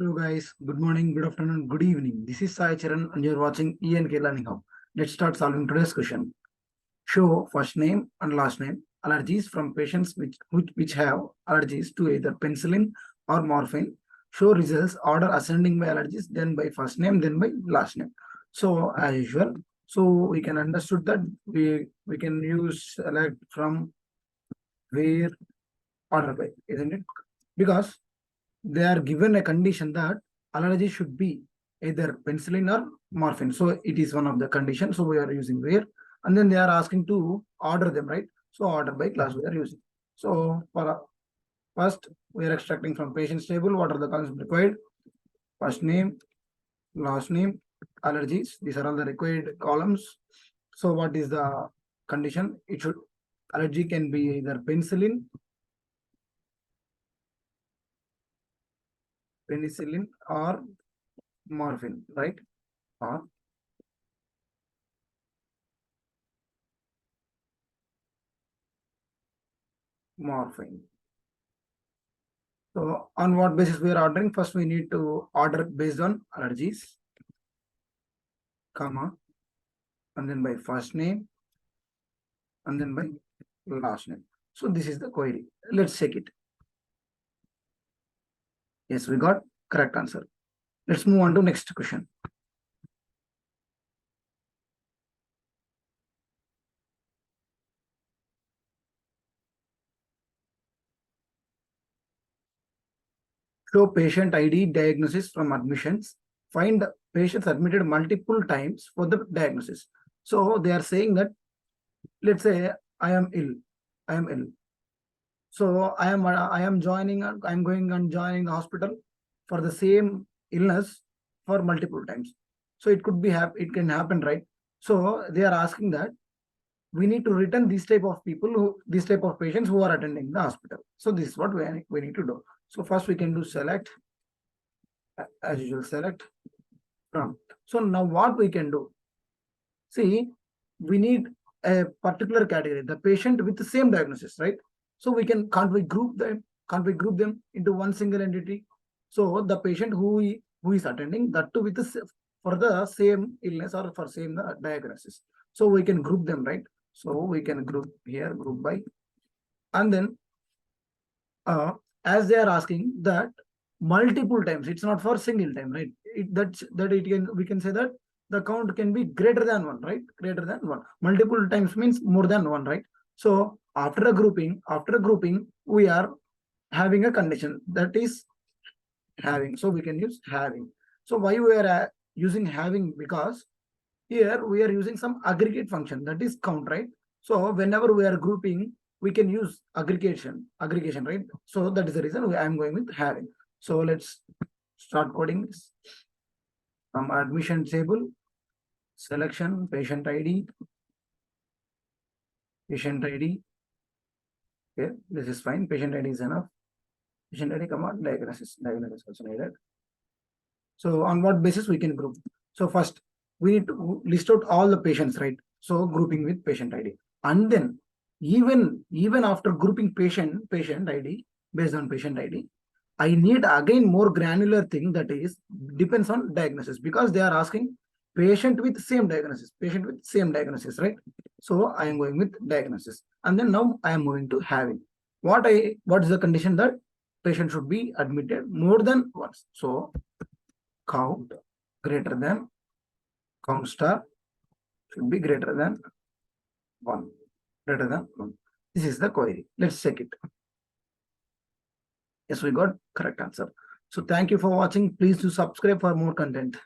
Hello guys, good morning, good afternoon, good evening. This is Sai Charan and you're watching ENK Learning Hub. Let's start solving today's question. Show first name and last name allergies from patients which have allergies to either penicillin or morphine. Show results order ascending by allergies, then by first name, then by last name. So as usual, so we can understood that we can use select from where order by, isn't it? Because they are given a condition that allergy should be either penicillin or morphine. So it is one of the conditions. So we are using where, and then they are asking to order them, right? So order by class we are using. So for first, we are extracting from patient's table. What are the columns required? First name, last name, allergies. These are all the required columns. So what is the condition? It should allergy can be either penicillin or morphine, right? Or morphine. So on what basis we are ordering? First, we need to order based on allergies, comma, and then by first name, and then by last name. So this is the query. Let's check it. Yes, we got correct answer. Let's move on to next question. Show patient ID diagnosis from admissions. Find patients admitted multiple times for the diagnosis. So they are saying that, let's say I am ill. I am ill. So I am joining. I'm going and joining the hospital for the same illness for multiple times. So it could be it can happen, right? So they are asking that we need to return this type of people this type of patients who are attending the hospital. So this is what we need to do. So first we can do select, as usual, select from. So now what we can do? See, we need a particular category, the patient with the same diagnosis, right? So can't we group them? Can't we group them into one single entity? So the patient who is attending that too with for the same illness or for same diagnosis. So we can group them, right? So we can group here, group by, and then as they are asking that multiple times, it's not for single time, right? We can say that the count can be greater than one, right? Greater than one. Multiple times means more than one, right? So after a grouping, we are having a condition that is having. So we can use having. So why we are using having? Because here we are using some aggregate function, that is count, right? So whenever we are grouping, we can use aggregation, right? So that is the reason I am going with having. So let's start coding this. From admission table, selection, patient ID. Okay, this is fine. Patient ID is enough. Patient ID, command, diagnosis also needed. So on what basis we can group? So first, we need to list out all the patients, right? So grouping with patient ID. And then even after grouping patient ID based on patient ID, I need again more granular thing, that is depends on diagnosis, because they are asking patient with same diagnosis, right? So I am going with diagnosis, and then now I am moving to having. What is the condition? That patient should be admitted more than once. So count greater than, count star should be greater than 1. Greater than 1. This is the query. Let's check it. Yes, we got correct answer. So thank you for watching. Please do subscribe for more content.